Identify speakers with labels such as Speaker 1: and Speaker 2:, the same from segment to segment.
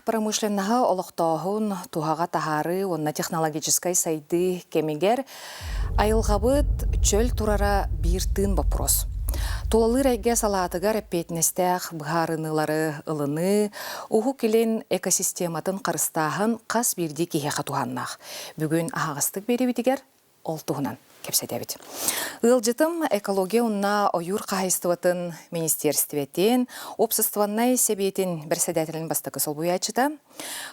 Speaker 1: промышленного олохтоғын туғаға тахары онна технологическай сайды кемегер айылғабыт чөл турара бір тын вопрос. Толалы рәйге салатыгар әппетнестәқ бұғарынылары ылыны, ұғы келен экосистематын қарыстағын қас бірді кеге қатуғаннақ. Бүгін ағастық бері бітігер ол туғынан кепсәдәбіт. Ылжытым экология ұнна ойыр қағайстыватын министерстветтен, опсыстваннай себетін бірсәдәтілін бастықы сол бұйачыда.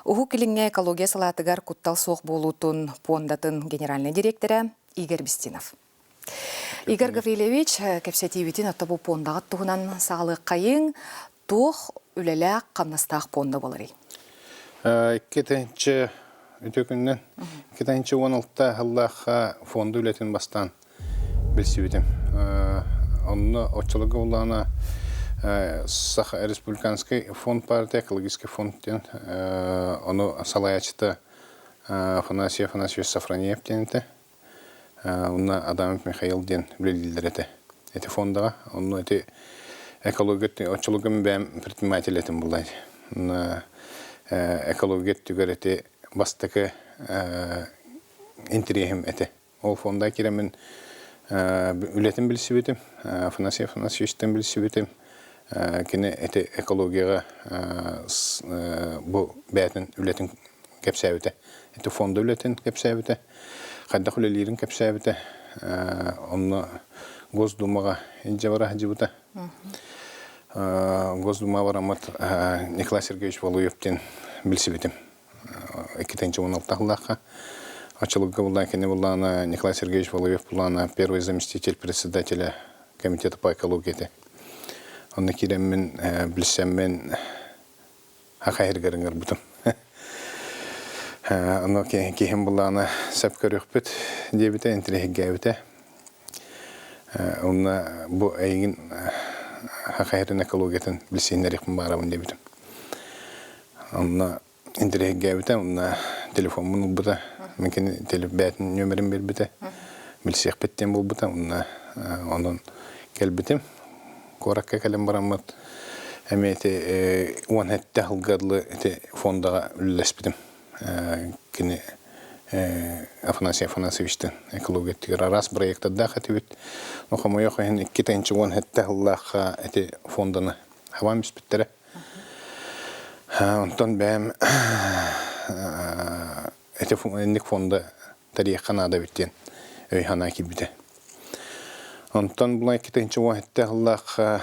Speaker 1: Ұғы келінге экология салатыгар құттал соқ болутын пондатын генеральный директоры Игорь Бестинов. Игорь Гаврилевич, кепсетивитин атабу пондағыт туғынан сағылық қайын, туқ үлеләк қамнастақ понда болыры.
Speaker 2: Кетенші өтөкіннен, кетенші 16-та ғыллаққа фонды үлетін бастан білсібетім. Онны отчылығы олағына Саха Республиканский фонд партия, экологический фондтен, оны салаячыты Афанасий Афанасьевич Сафрониев денеті. Онна Адамов Михаил ден білелдер еті. Еті фондаға, онны еті экология отчылығын бәм предприниматель етім бұлайды. Экология түгер еті бастықы интерегім еті. Ол фонда керемін үлетін білісі бетім, Афанасий Афанасьевичтен білісі бетім. Кені еті экологияға бұл бәтін үлетін кәпсәбеті. Еті фонда үлетін кәпсәбеті. Қайдақ үлелерін кәпсәбеті. Онны Госдумаға инжавара жібіті. Госдума барамат Николай Сергеевич Валуевтен білісі бетім. 2016 ғылаққа. Ачылығы бұлдан кені бұлланы Николай Сергеевич Валуев бұлланы первый заместитель председателя комитета по экологии. Онны кереммен білісеммен хақайыргарыңыр бұтым. Оны кейім бұлланы сәп көрек бүт дебіті, интерегіге өті. Оны бұл әйгін хақайырын экологиятын білсейінлерекпін барабын дебітім. Оны интерегіге өті, оны телефон мұны бұта. Мүмкін бәтін нөмірін бер біті. Білсек біттен бұл бұта. Онын кел бітім. Қораққа кәлім барамыд. Әметі 17 ғылғадылы фондаға үлілес бітім. Кені Афанасий Афанасьевичтен экологиятығыр арас проекта дақы түйбет. Нұқамы еқ әйін 2-17 ғыллаққа әте фонданы хавам біспеттері. Онтан бәм әте фонда тарих қанада біттен өйхана кебіді. Онтан бұлай 2-17 ғыллаққа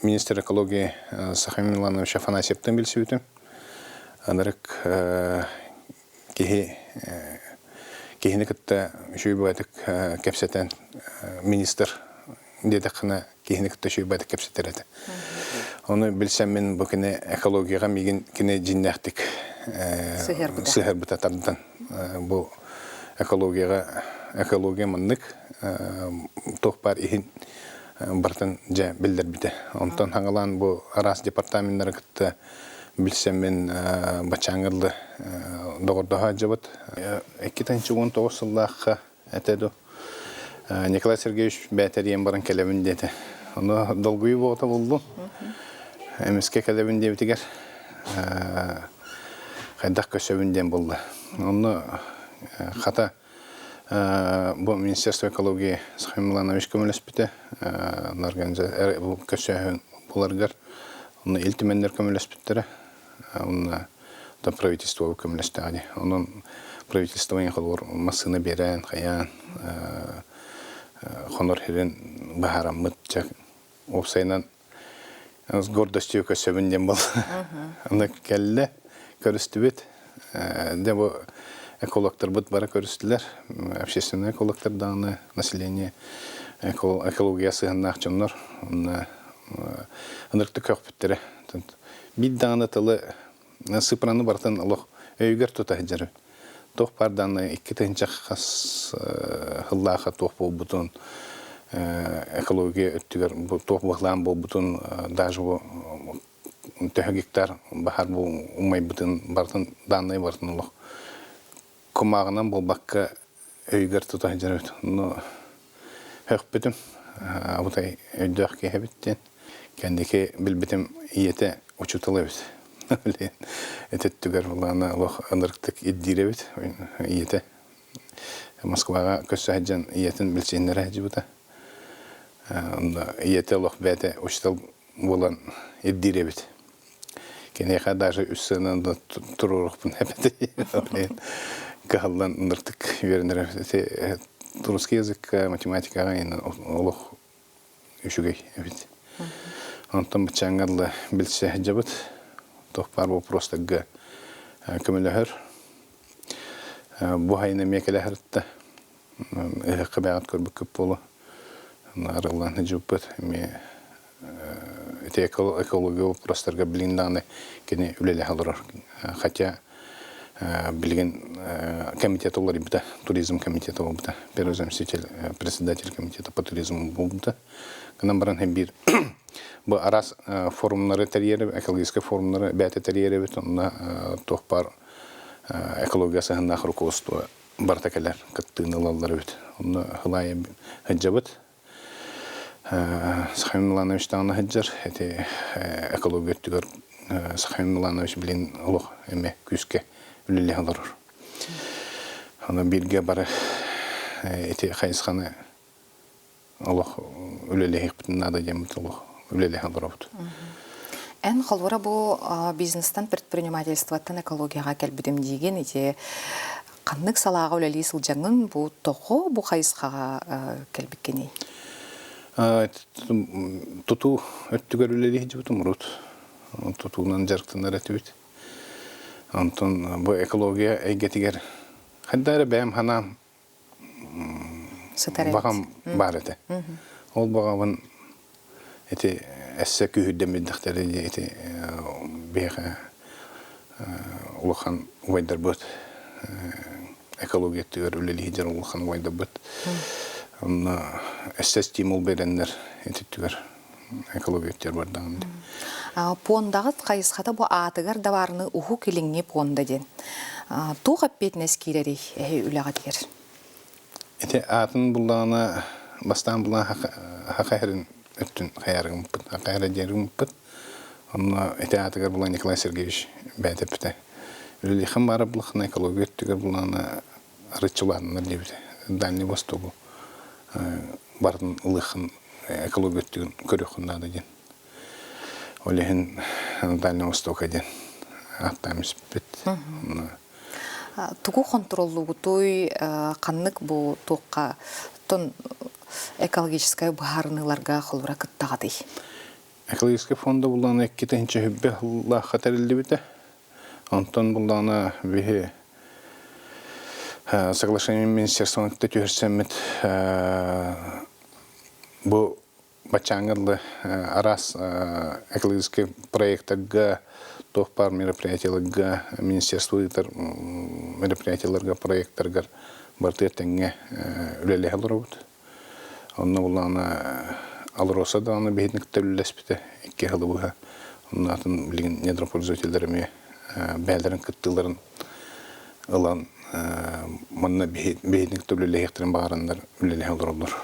Speaker 2: министр экологии Сахим Миланович Афанасьевтен білсі өтім. Анарык кехіне күтті шүйбәдік кәпсетен министр дедіқіні кехіне күтті шүйбәдік кәпсетер еді. Оны білсем мен бұл кені экологияға меген кені жиннәқтік сығыр бұта тардыдан. Бұл экология мұннық тоқ бар ехін бартын жа білдір біті. Онтан хаңылан бұл арас департаменттері күтті білсем мен бачаңырлы доғырдаға жабыт. 2019 жыллаққа әтеді. Николай Сергеевич бәтәрен барын кәлемін деді. Оны долгүйі боғыта болды. Әміске кәлемін дебітігер қайдақ көсөбінден болды. Оны қата бұл Министерство экологии Сахим Миланович көмілес біті. Бұл көсөбін бұларғар. Оны елтімендер көмілес біттері. Оны правительство көмілестіғады. Оның правительство ең масыны берен, қаян, қонор херен бағарам мұтчақ. Опсайнан гордостью көсөбінден бол. Оны кәлі көрісті бет. Де бұл экологтар бұд бара көрістілер. Общественный экологтар дағыны, население экология сығыннақ жонлар. Онырықты көк біттері. Бид дағыны тылы сыпыраны бартын ұлық өйгер тұта жәрі. Тоқ барданы 2-тінчақ қас ғыллаға тоқ бол бұтын экология өттігер тоқ бұғлан бол бұтын дажы бұл төһө гектар бахар бұл ұмай бұтын бартын дағыны бартын ұлық. Комағынан бұл баққа өйгер тұта жәрі. Хөк бітім абытай өйдөқ кеге біттен. Кәндеке білбітім иеті ұчутылы бит. Это түгәр булана лох анырктык иддиребит. Ияте Москвага көсәҗән иятен билсеннәр һәҗибута. Онда ияте лох бәте уштал булан иддиребит. Кенеха даже үссенән турурыкпын хәпәте. Калдан анырктык вернер. Русский язык, математика гайны лох үшүгей бит. Антон бачаңгалы билсе һәҗибут. Тохпар бу просто г көмөлөһөр. Бу хайна мекеләһәртә. Кыбагат көрбүк күп болу. Нарылан җуппат ме экология вопростарга билинданы кене үлеле халар. Хотя билген комитет олар бит, туризм комитеты бит. Первый заместитель председатель комитета по туризму бит. Канан баран һәм бир бу арас форумнары тәрьере, экологик форумнары бәте тәрьере бит, онда тохпар экологиясы һәм руководство бартакалар кыттыналар бит. Онда хылай һәҗәбет Сахим Миланович таңна һәҗәр, эти экология түгәр Сахим Миланович белән улуг эме күскә үлеле алар. Аны биргә бары эти хайсханы улуг үлеле хикбетен нада димит улуг үлеле алар.
Speaker 1: Эн холвора бу бизнестан предпринимательствоттан экологияга келбидем деген эти каннык салага үлели сылжаңын бу тохо бу хайсхага келбиккени.
Speaker 2: Туту өттүгөр үлели җибут мурут. Тутунан жарктанар әтүбит. Антон бу экология әйгетигер. Хәддәре бәм хана багам бар иде. Ол багамын эти әссе күһүдәм дихтәре эти бега улхан вайдар бут. Экология түгөр үлели җир улхан вайдар бут. Он әссе стимул береннәр эти түгөр экология төр бардан.
Speaker 1: Пондагы кайсхата бу атыгар даварны уху килиңне понда ден. Ту хаппетнес кирери үләгә дигәр.
Speaker 2: Эти атын буллана бастан булла хакайрын өттүн хаярым бит. Хакайры дерим бит. Аны эти атыгар булла Николай Сергеевич бәтепте. Үле хам бараблыгына экология түгөр буллана рычыланнар дибит. Дальний Восток бардын улыхын экология түгөн көрөкүндө ден. Олehen Дальний Восток ден. Аттамыс бит.
Speaker 1: Тугу контроллугу той каннык бу токка тон экологическая баарыныларга холбура кыттагады.
Speaker 2: Экологический фонда булланы 2-нче хөббе Аллах хатерле бит. Антон булланы бихе соглашение министерства төтөрсәмет бу бачаңгылы арас экологический проекттарга тохпар мероприятияларга министерство мероприятияларга проекттарга барты теңге үлеле халырбыт. Онны буланы алроса да аны бехник төллеспите 2 хылы буга. Оннатын билген недропользовательдерме бәлдерин кыттыларын алан манна бехник төлле хектерин багарандар үлеле халырдыр.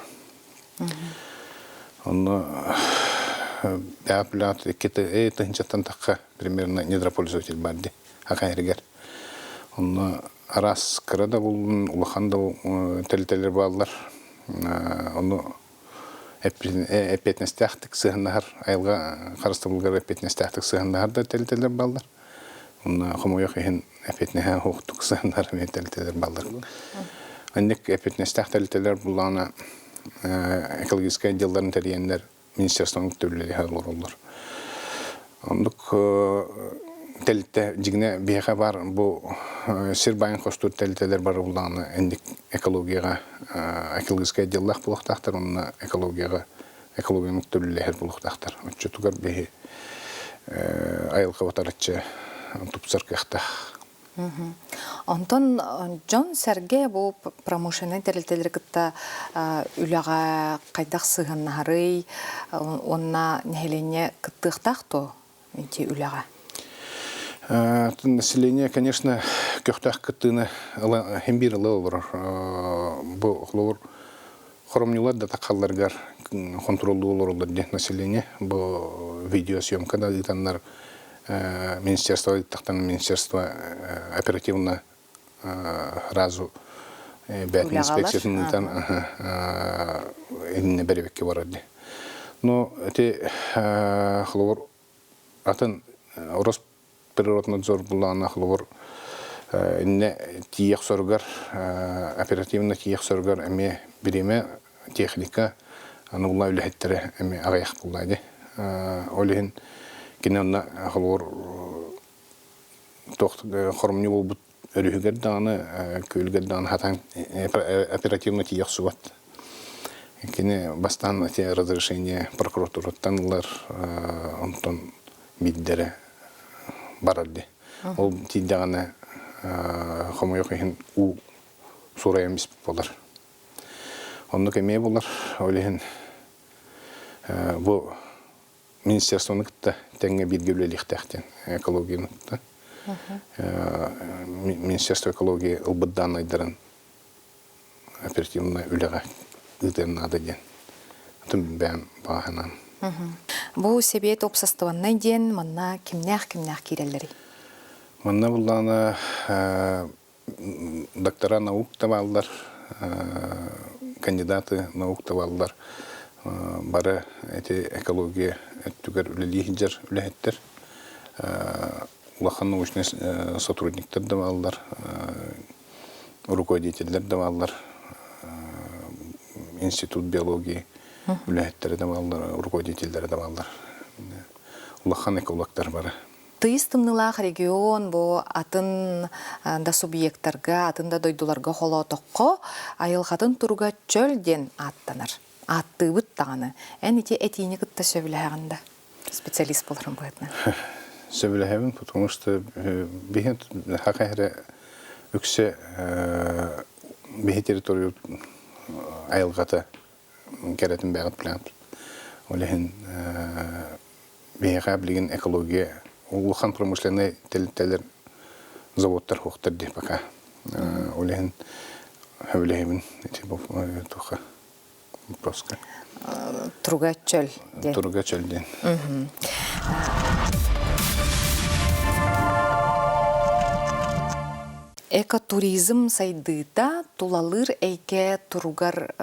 Speaker 2: Он апплят это инчатан такка примерно недропользователь бадди хакайригер. Он раз крада булун улаханда телтелер баллар. Он эпетнестахтык сыгыннар айылга карыстырылган эпетнестахтык сыгыннар да телтелер баллар. Он хомоёк ehen эпетнеха хоктук сыгыннар телтелер баллар. Анник эпетнестахтелтелер булана экологический отделларын тәриенлер министерствоның төрлері халылар. Ондық тәлітті жігіне бейға бар бұл сирбайын қостур тәлітелер бар бұлдағына әндік экологияға экологический отделлақ бұлықтақтар, онына экологияның төрлері бұлықтақтар. Өтші тұғар бейі айылға отарытшы тұпсар қақтақ.
Speaker 1: Антон Джон Сергей бу промоушенный телетелер кытта үләгә кайдак сыгыннары онна нехелене кыттыктакто инти үләгә.
Speaker 2: Население, конечно, көктак кыттыны һәм бир лылыр. Бу хлор хромнилар да такалларга контроллы булырлар население. Бу видеосъемкада дитаннар министерство оперативно разу бәт инспекциясынан инне беребекке барады. Но эти хлор атын Росприроднадзор булана хлор инне тиек соргар оперативно тиек соргар эме биреме техника анулла үлехеттере эме агаяк булайды. Олehen кинонна хлор тохт хормни болбут өрүгөр даны көлгөр даны хатан оперативно тиек суат. Кине бастан эти разрешение прокуратураттанлар онтон биддере барады. Ол тиддагана хомойохин у сураямис болар. Онны кеме болар. Олehen бу министерствонукта теңге билгелеликтен экологияныкта. Министерство экологии ылбыддан айдырын оперативно үлеге үтен надо ден. Тым бәм баһанан.
Speaker 1: Бу себет обсастываннан ден манна кимнях киреллери.
Speaker 2: Манна булланы доктора наук табалдар, кандидаты наук табалдар. Бары эти экология түгер үлелихиджер үлехеттер. Улахан научный сотрудниктер табалдар, руководителдер табалдар. Институт биологии үлехеттері табалдар, руководителдері табалдар. Улахан экологтар бары.
Speaker 1: Тыйстымнылах регион бу атын да субъекттарга, атын да дойдуларга холотокко айылгатын турга чөлден аттаныр. Аттыбыт таганы. Эните этини кытта сөбүлөгөндө специалист болорун буятна.
Speaker 2: Сөбүлөгөн, потому что бихет хакайра үксе бихе территорию айылгата керетин бәгат план. Олehen бихе билген экология улухан промышленный теллер заводтар хоктар ди пока. Олehen хавлехин эти тоха проска.
Speaker 1: Тургачөл.
Speaker 2: Тургачөл ден.
Speaker 1: Экотуризм сайдыта тулалыр эйке туругар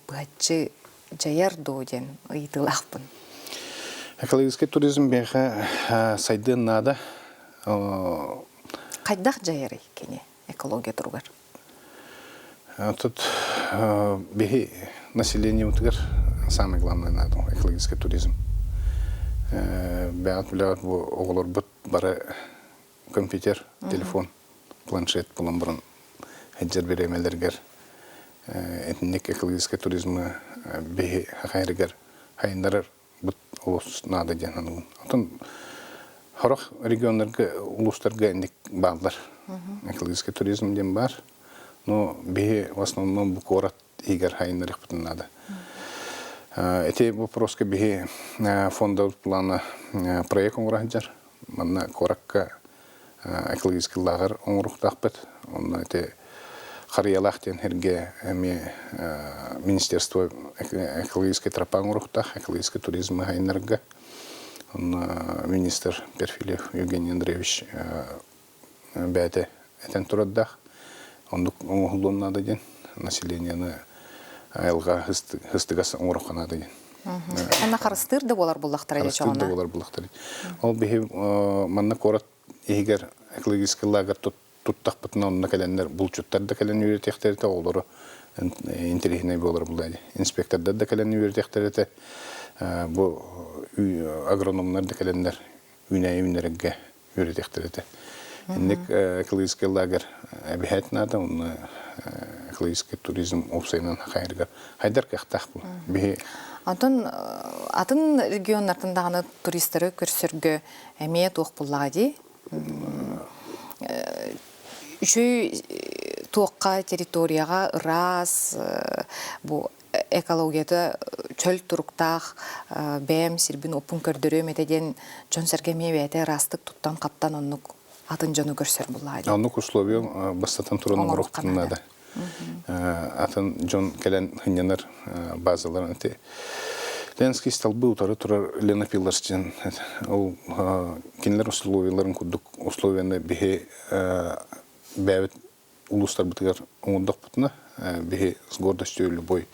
Speaker 1: бачы жаяр доден ыйтылахпын.
Speaker 2: Экологический туризм беха сайды нада.
Speaker 1: Кайдах жаяр эйкене экология туругар?
Speaker 2: Тут бехи население утгар самый главный надо экологический туризм. Бәгат билат бу оголор бут бары компьютер, телефон, планшет булан бурун хеджер беремелергер этник экологический туризм бехи хакайрыгар хайындарар бут улус нада жананын. Атын хорох региондарга улустарга эндик баалар. Экологический туризм ден бар. Но бехи в основном бу корат игер хайындарык бутун нада. Эти вопросы бихи фонда плана проект уграхаджар. Манна коракка экологический лагер угрухтахпет. Он эти харьялахтен херге министерство экологической тропа угрухтах, экологический туризм хайнерга. Он министр Перфилев Евгений Андреевич бәте этен тураддах. Он угулун надо ден население айылга хыстыгас оңорохана деген.
Speaker 1: Ана харыстыр да болар буллактар эле чоңна.
Speaker 2: Харыстыр да болар буллактар. Ол бихи манна корат эгер экологический лагер туттак бутна онна келендер булчуттар да келен үйрөтектерде олору интерехне болар булайды. Инспектордар да келен үйрөтектерде бу агрономнар да келендер үйнөрөгө үйрөтектерде. Инек экологический лагер обязательно надо, он экологический туризм опсайнан хайрга. Хайдар кахтах бу. Бихи
Speaker 1: атын регионнардан дагы туристтер көрсөргө эмет ок буллади. Үчүй туокка территорияга раз бу экологияда чөл туруктах бэм сирбин опун көрдөрө метеден жон сергеме бете растык туттан каптан оннук атын жону көрсөр буллади.
Speaker 2: Оннук условия бастатан турунун рохтунада. Атын жон келен хынянар базаларын Ленский столбы утары турар Лена Пиларстен. Ол кинлер условияларын кудук условияны бихе бәвит улустар битгар оңдық бутна бихе с гордостью любой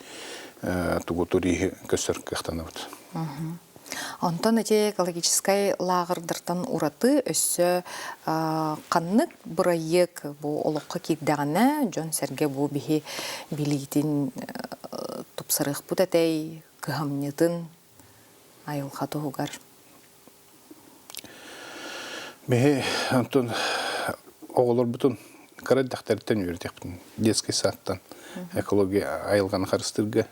Speaker 2: тугутури көсөр кахтанабыт.
Speaker 1: Онтон эти экологической лагердыртан ураты өссө каннык бұрайык бу олыққа кигдағына Джон Серге бу бихи билитин тупсырық бұтатай кыхамнетін айылға туғар.
Speaker 2: Бихи Антон оғылар бұтын караддақтарыттан үйірдек бұтын. Детский саттан экология айылғаны қарыстырға,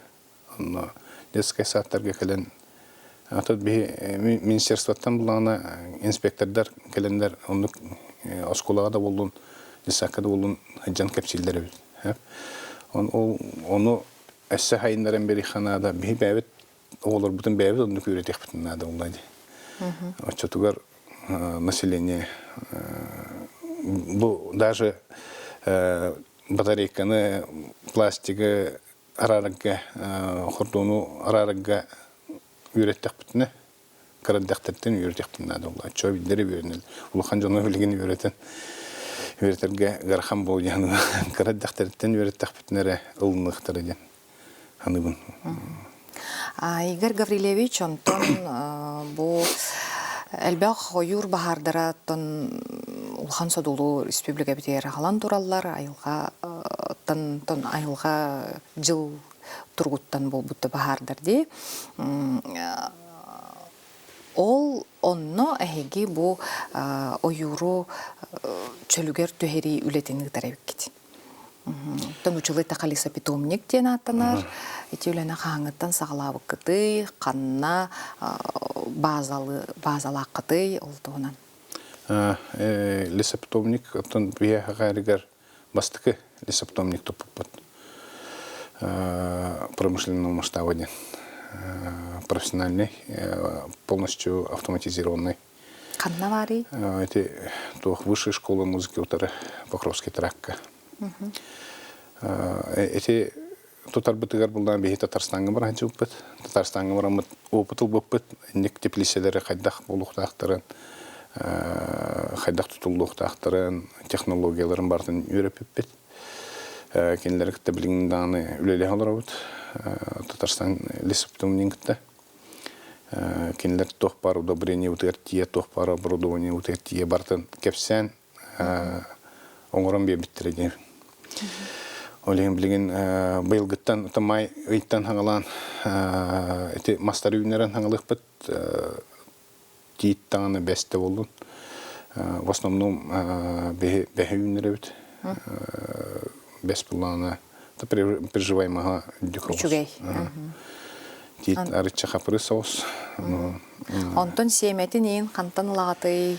Speaker 2: детский саттарға кәлін Атат министерствоттан булана инспектордар келендер онлук осколага да болдун, лисакка да болдун жан кепсилдери бит. Onu эссе хайындаран бери ханада би бәбит олар бутун бәбит онду күрөтек бутун нада улайды. Очотугар население бу даже батарейканы пластиги арарга хурдуну арарга Ürettik bütüne, karadaktardan ürettik bütüne de olay. Çoğu bildiği bir ulukan canı bilgini üretirge garham boğuyanı karadaktardan ürettik bütünere ılınlıqtır eden. Hanımın.
Speaker 1: Игорь Гаврилевич, онтон bu Әлбәқ ойыр бағардара тон улхан содулу республика бітері қалан тураллар айылға жыл тұрғыттан бұл бұтты бағардар де. Ол онно әйге бұл ойыру чөлігер төхері үлетінгі тарайып кеті. Тон учылы тақалиса питомник ден аттанар, еті өлені қаңыттан сағылабы кіті, қанына базалы аққыты олдуынан.
Speaker 2: Лиса питомник, оттан бия ғаригар бастықы лиса питомник топып бат. Промышленного масштаба ден. Профессиональный, полностью автоматизированный.
Speaker 1: Қанна вари?
Speaker 2: Это высшая школа музыки утары Покровский тракка. Эти тутар бытыгар булдан бейі Татарстанға баранчы өппет. Татарстанға барамыт опытыл бөппет. Нек теплиселері қайдақ болуқтақтырын, қайдақ тұтылуқтақтырын, технологияларын бартын үйреп өппет. Кенелері кітті білігінің дағаны үлелі алыр өт. Татарстан лесіптімнен кітті. Кенелер тоқ бар удобрение утығыртие, тоқ бар оборудование утығыртие бартын кепсен оңырын бе біттіреген. Олеген білген бұйылғыттан, ұтымай ұйттан хаңылан мастар үйінерін хаңылық бұд дейт тағаны бәсті болдың. В основном бәхі үйінері бұд. Бәс бұллағына приживаемаға дүкі
Speaker 1: Үчігей.
Speaker 2: Дейт арытча қапыры соғыз.
Speaker 1: Онтон семетін ең қантан ұлағатай?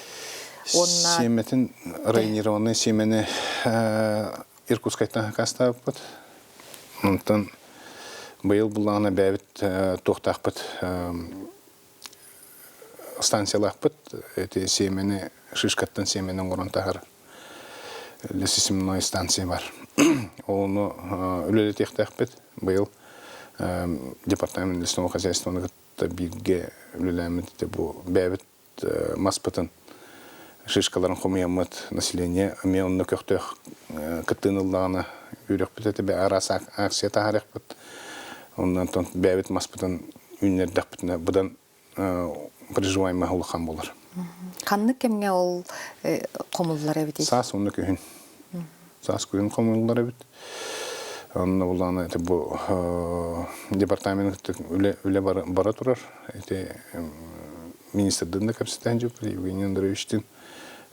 Speaker 2: Семетін районированный семені Иркутскайтан хақастап бұд. Онтан бұйыл бұлағына бәбіт тоқтақ бұд станциялақ бұд. Әті семені Шишкаттан семенің орын тағыр лесесімной станция бар. Оны үлелі тектақ бұд. Бұйыл департамент лесного хозяйствоны бірге үлеләмін бәбіт маспытын Шишкаларын қомиямыд население, мен онны көқтөк кіттіңілдағына үйрек біт, бә арасы акция тағарек біт. Оннан тон бәбіт маспыдан үйінердік бітіне бұдан приживаемый ұлықан болар.
Speaker 1: Қанны кемге ол қомылылар әбіт?
Speaker 2: Сас онны күйін. Сас күйін қомылылар әбіт. Онны бұлағына департамент үлі бара тұрар. Министрдің капситан жүп, Евгений Андреевичтің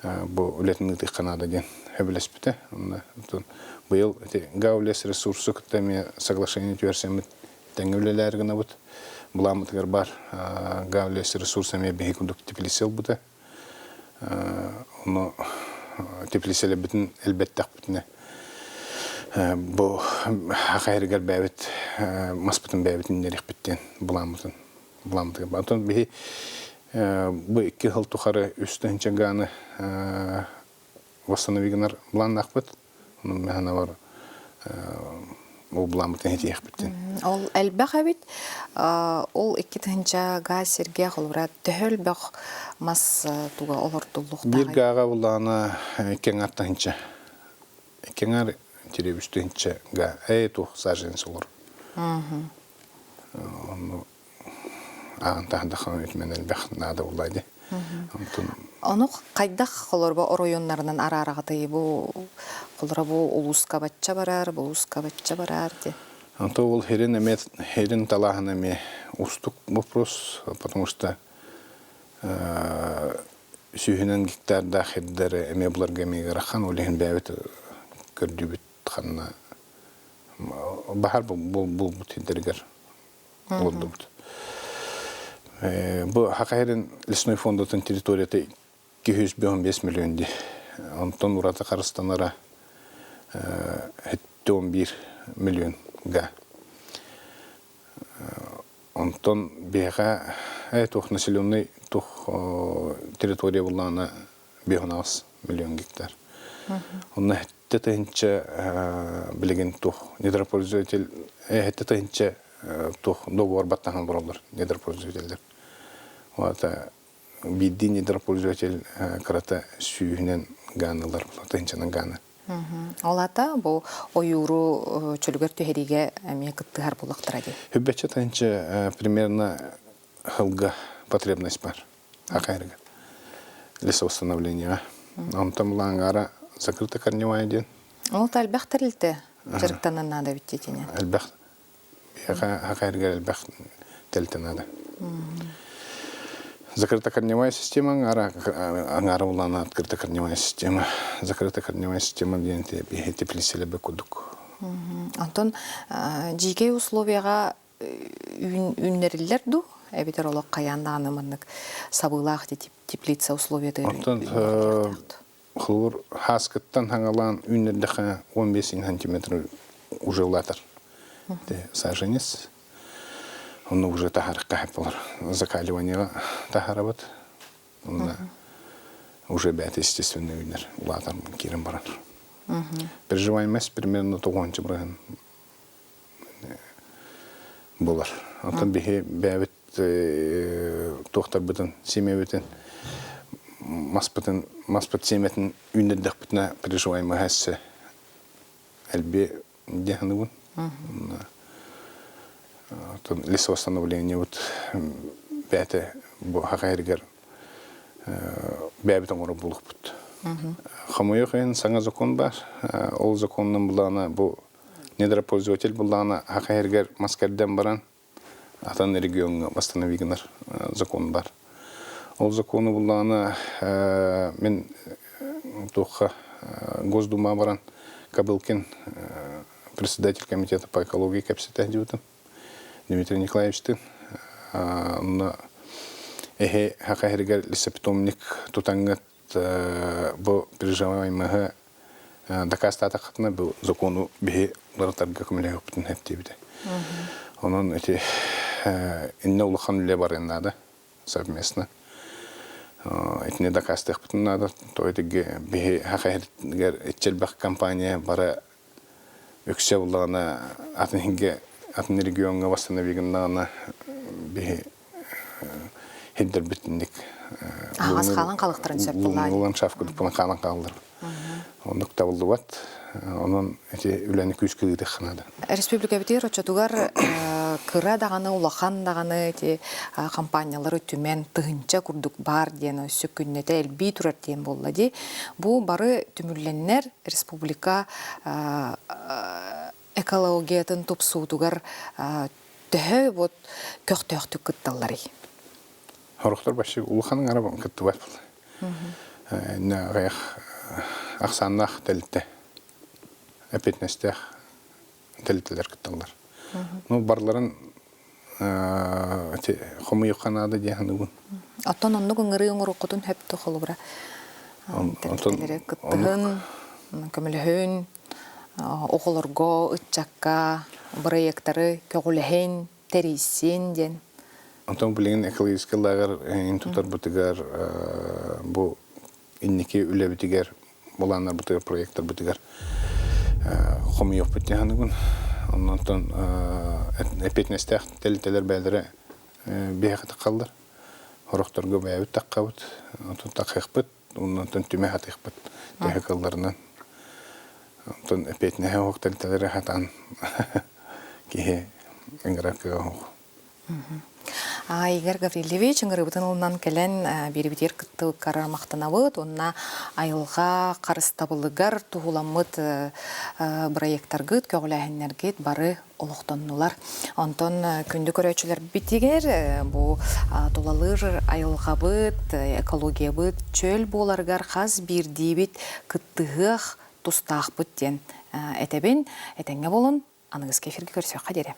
Speaker 2: бұл үлетінің ұтық қанада ден өбілес біті. Бұл ғаулес ресурсы күттәме соглашение түйерсемі тәңі үлелерігіна бұд. Бұламытығыр бар ғаулес ресурсами бейі күндік теплесел бұды. Оны теплеселі бітін әлбәттәқ бітіне. Бұл қайырғар бәвіт, маспытын бәвітін нерек біттен бұламытығыр. Бұламытығыр. Бұл екі ғыл тұқары үстін чағаны восстановигінар бұлан ақпыт. Оның мәғана бар ол буламытын хетиях биттен.
Speaker 1: Ол әлбәқ әбит, ол 2-тінчі ға серге қолыра төхіл бәқ мас туға олырдылық
Speaker 2: Bir gaga bulana ken attınca. Kenar televizyon ga tuh sajens olur. Onu anta da xan etmenen бәх нада улайды.
Speaker 1: Оны қайдақ қолырба оройонларынан ара-арағыды бұл қолыра бұл улуска батча барар, бұл улуска батча барар де.
Speaker 2: Анто ол херин талахана ме устук вопрос, потому что сүйінен гектарда хеддері әме бұларға мегерахан олеген бәует көрдібіт қанна бахар бұл бұтендергер олды бұд. Бұл хақайрын лесной фондатын территорияты 215 миллион де. Антон урата қарыстанара 11 миллион га. Антон беға тух населенный тух территория булана 15 миллион гектар. Он тетенче билеген тух недропользователь тетенче тух договор баттахан буралар недропользовательдер. Вот бидди недропользователь карата сүйүнен ганылар тетенченен ганы.
Speaker 1: Олата бұл ойуру чөлгөр төһериге әме кыттыгар булактыра ди.
Speaker 2: Хүббәче тенче примерно хылга потребность бар. Акайрга. Лесовосстановление. Он там лангара закрыта корневая ден.
Speaker 1: Ол талбах тирилте. Жырыктанан надо биттетине.
Speaker 2: Албах. Акайрга албах тилте надо. Закрытая корневая система, ангара улана открытая корневая система. Закрытая корневая система денте теплиселе бекудук.
Speaker 1: Антон, жиге условияга үннерилер ду? Әбитер олық қаянда анымынық сабылақ теплица условияды.
Speaker 2: Антон, хлор хаскаттан хаңалан үннердіға 15 сантиметр уже латыр. Саженец. Он уже тахарка было закаливание тахарабат. Он уже бят естественный винер. Латом кирем баран. Переживаемость примерно того браган булар. Антон бихе бәвит тохтар битен семья битен маспат семьятын үннердек битне переживаемость әлбе деханыбын. Лесовосстановление вот бәте бу хакайргер бәбитен оры булык бут. Хамойоқен саңа закон бар. Ол законның булана бу недропользователь булана хакайргер маскерден баран atan регионга восстановигнер закон бар. Ол законы булана мен тоха Госдума баран Кабылкин председатель комитета по экологии капситадиутын Дмитрий Николаевич на хакайргер лесопитомник тутангат бу переживаемого докастата хатна бу закону бе лартарга комлег бутун хеттибиде. Onun эти инне улахан ле бар надо совместно. Эти докастах бутун надо то это бе хакайргер этчелбак компания бара өксө булана атынге атын регионга восстановигнана бе хеддер битник.
Speaker 1: Ағас қалан қалықтырын сөп бұлай.
Speaker 2: Улан шафкыды бұлан қалан қалдыр. Оны табылды бат. Onun үләні күскілді қынады.
Speaker 1: Республика бітер өтчетугар кыра дағаны, улахан дағаны компаниялары түмен тұғынча күрдік бар дені сөккіннеті әлбей тұрар ден болды де. Бұл бары түмірленнер республика экологиятын топсуытугар түхі көқтөқтік күтталары.
Speaker 2: Хорықтар башы улаханың арабын күтті бар бұл. Ақсаннақ тәлітті. Әпетнестех тәлітілер күтталар. Барларын қомы юқанады дейханы күн.
Speaker 1: Аттан онны күңірі ұңыр ұқытын хөпті қолы бұра. Тәлітілері күттігін, көміліхін, оқылырға, ұтчаққа, проекттары көғіліхін, тәрейсен ден.
Speaker 2: Антон білген экологическалағар институттар бұтығар, бұл иннеке үлі бітігер, боланар бұтығар, проекттар бұтығар. Хомы yok bitti hanımın. Ondan epetnestək telteler bədərə beyəqəti qaldır. Horoktorga bəyəbit taqqabıt, ondan taqıqbıt, ondan tüme hatıqbıt tehəqallarından. Ondan epetnəyə hoq telteleri hatan kihe ingrakıға hoq.
Speaker 1: Игорь Гаврилевич, ыңырыбытын олынан кәлән беребедер кытты карармақтанабыт, онна айылға қарыстабылыгар туғуламыт проекттаргыт, көғіләхіннергет бары олықтаннулар. Онтон күнді көрәчілер бітігер, бұл толалыр айылғабыт, экологиябыт, чөл боларгар қаз бір дейбет кыттығық тұстақ бұт ден әтәбен, әтәңе болын, аныңыз кефірге көрсеуқа дере.